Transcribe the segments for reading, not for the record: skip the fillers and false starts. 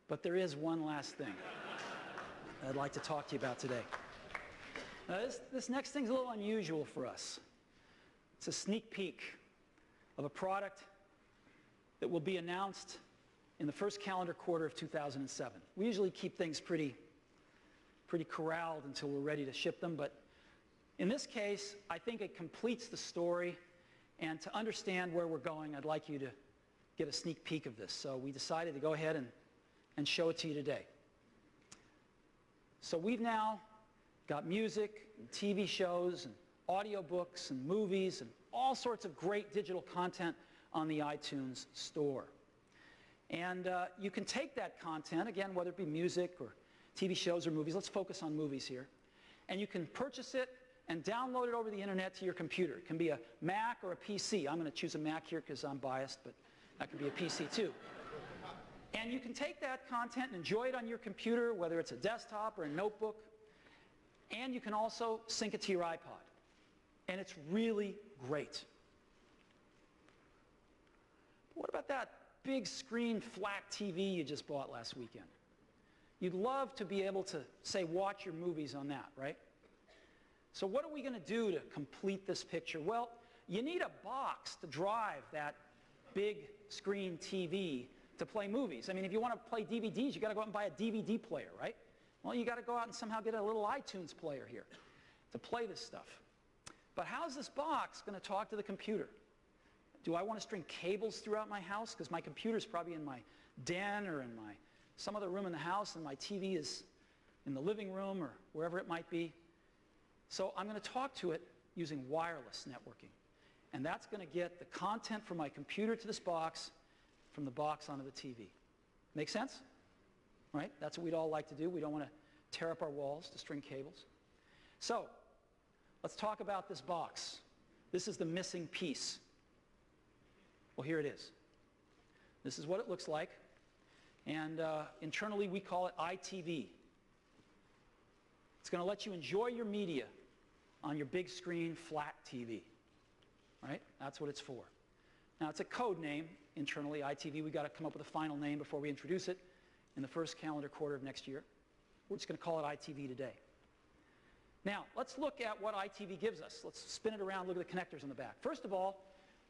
But there is one last thing I'd like to talk to you about today. This next thing's a little unusual for us. It's a sneak peek of a product that will be announced in the first calendar quarter of 2007. We usually keep things pretty corralled until we're ready to ship them, but in this case, I think it completes the story, and to understand where we're going, I'd like you to get a sneak peek of this. So we decided to go ahead and show it to you today. So we've now got music and TV shows and audiobooks and movies and all sorts of great digital content on the iTunes store. And you can take that content, again, whether it be music or TV shows or movies. Let's focus on movies here. And you can purchase it and download it over the internet to your computer. It can be a Mac or a PC. I'm going to choose a Mac here because I'm biased, but that can be a PC too. And you can take that content and enjoy it on your computer, whether it's a desktop or a notebook. And you can also sync it to your iPod. And it's really great. But what about that big screen flat TV you just bought last weekend? You'd love to be able to, say, watch your movies on that, right? So what are we going to do to complete this picture? Well, you need a box to drive that big screen TV to play movies. I mean, if you want to play DVDs, you've got to go out and buy a DVD player, right? Well, you've got to go out and somehow get a little iTunes player here to play this stuff. But how's this box going to talk to the computer? Do I want to string cables throughout my house? Because my computer's probably in my den or in some other room in the house, and my TV is in the living room or wherever it might be. So I'm going to talk to it using wireless networking. And that's going to get the content from my computer to this box, from the box onto the TV. Make sense? Right? That's what we'd all like to do. We don't want to tear up our walls to string cables. So let's talk about this box. This is the missing piece. Well, here it is. This is what it looks like. And internally, we call it iTV. It's going to let you enjoy your media on your big screen flat TV. Right? That's what it's for. Now, it's a code name internally, iTV. We've got to come up with a final name before we introduce it in the first calendar quarter of next year. We're just going to call it iTV today. Now, let's look at what iTV gives us. Let's spin it around, look at the connectors on the back. First of all,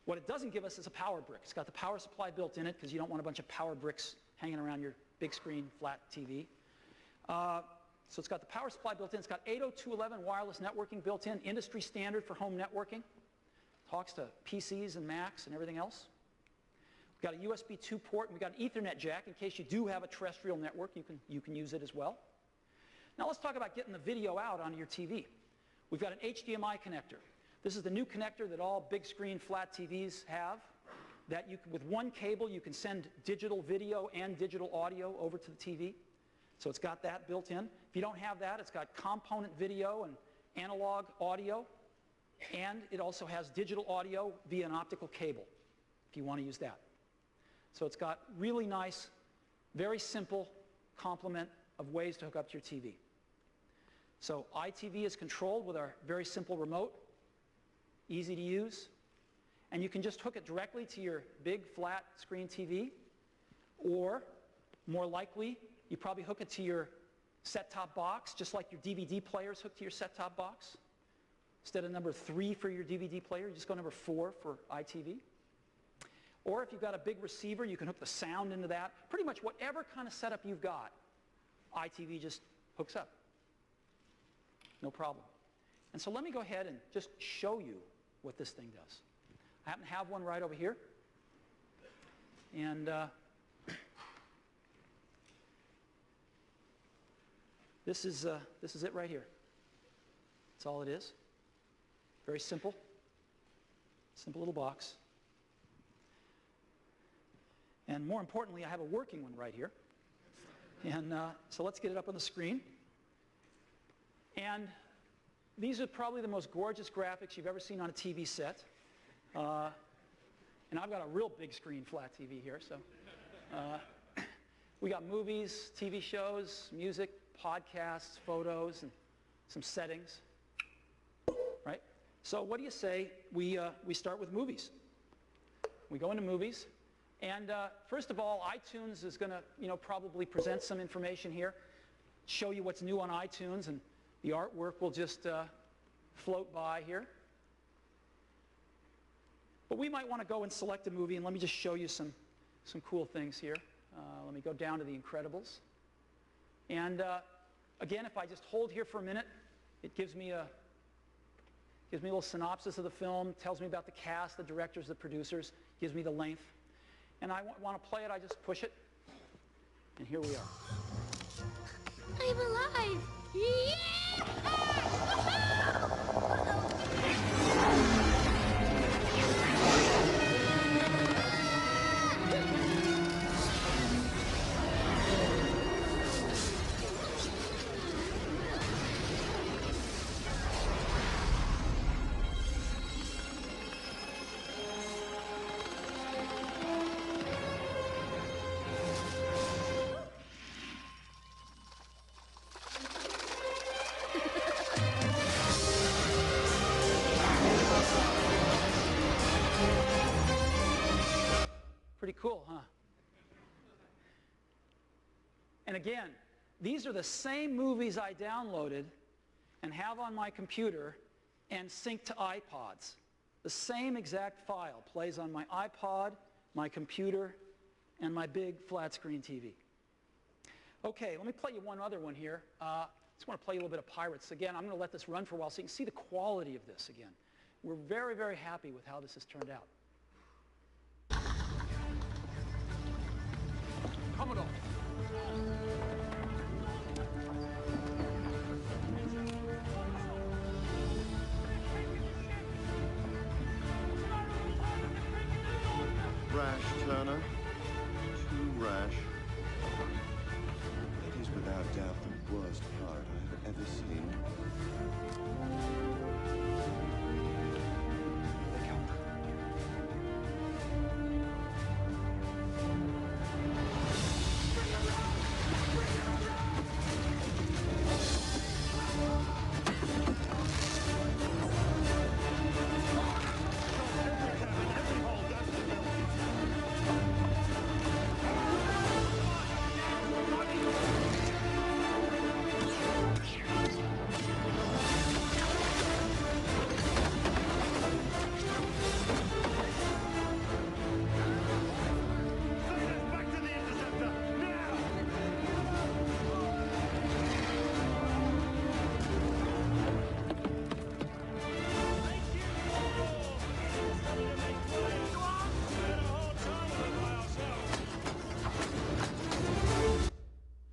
what it doesn't give us is a power brick. It's got the power supply built in it because you don't want a bunch of power bricks hanging around your big screen flat TV. So it's got the power supply built in. It's got 802.11 wireless networking built in, industry standard for home networking. Talks to PCs and Macs and everything else. We've got a USB 2 port, and we've got an Ethernet jack in case you do have a terrestrial network. You can use it as well. Now let's talk about getting the video out onto your TV. We've got an HDMI connector. This is the new connector that all big screen flat TVs have. That you can, with one cable, you can send digital video and digital audio over to the TV. So it's got that built in. If you don't have that, it's got component video and analog audio. And it also has digital audio via an optical cable, if you want to use that. So it's got really nice, very simple complement of ways to hook up to your TV. So iTV is controlled with our very simple remote, easy to use. And you can just hook it directly to your big flat screen TV. Or, more likely, you probably hook it to your set-top box, just like your DVD player is hooked to your set-top box. Instead of number 3 for your DVD player, you just go number 4 for iTV. Or if you've got a big receiver, you can hook the sound into that. Pretty much whatever kind of setup you've got, iTV just hooks up. No problem. And so let me go ahead and just show you what this thing does. I happen to have one right over here. And this is it right here. That's all it is. Very simple. Simple little box. And more importantly, I have a working one right here. And so let's get it up on the screen. And these are probably the most gorgeous graphics you've ever seen on a TV set. And I've got a real big screen flat TV here. So we got movies, TV shows, music, podcasts, photos, and some settings. Right? So what do you say we start with movies? We go into movies. And first of all, iTunes is going to, probably present some information here, show you what's new on iTunes, and the artwork will just float by here. But we might want to go and select a movie, and let me just show you some cool things here. Let me go down to The Incredibles. And again, if I just hold here for a minute, it gives me a little synopsis of the film, tells me about the cast, the directors, the producers, gives me the length. And I want to play it, I just push it. And here we are. I'm alive! Pretty cool, huh? And again, these are the same movies I downloaded and have on my computer and sync to iPods. The same exact file plays on my iPod, my computer, and my big flat screen TV. Okay, let me play you one other one here. I just want to play you a little bit of Pirates. Again, I'm going to let this run for a while so you can see the quality of this again. We're very, very happy with how this has turned out. Commodore. Rash, Turner. Too rash. It is without doubt the worst pirate I have ever seen.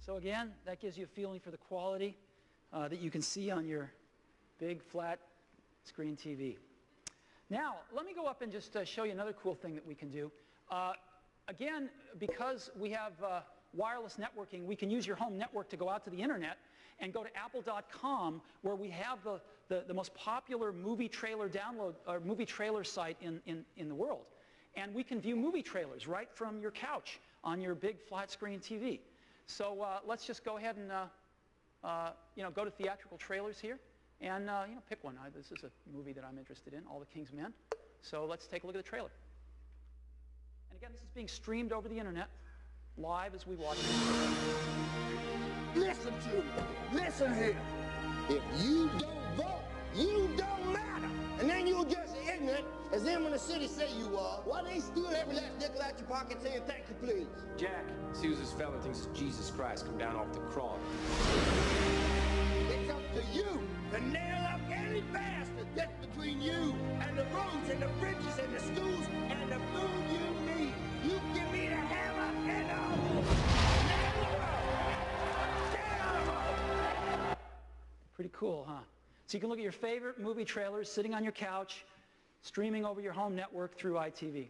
So again, that gives you a feeling for the quality that you can see on your big flat screen TV. Now, let me go up and just show you another cool thing that we can do. Again, because we have wireless networking, we can use your home network to go out to the internet and go to apple.com, where we have the most popular movie trailer download or movie trailer site in the world. And we can view movie trailers right from your couch on your big flat screen TV. So let's just go ahead and go to theatrical trailers here and pick one. This is a movie that I'm interested in, All the King's Men. So let's take a look at the trailer. And again, this is being streamed over the internet live as we watch it. Listen to me. Listen here. If you don't vote, you don't matter. And then you're just ignorant as them in the city say you are. Why they steal every last nickel out your pocket saying thank you, please? Jack, see who this fella thinks is Jesus Christ come down off the cross. It's up to you to nail up any bastard that's between you and the roads and the bridges and the schools and the food you need. You give me the hammer and I'll nail them. Pretty cool, huh? So you can look at your favorite movie trailers sitting on your couch, streaming over your home network through iTV.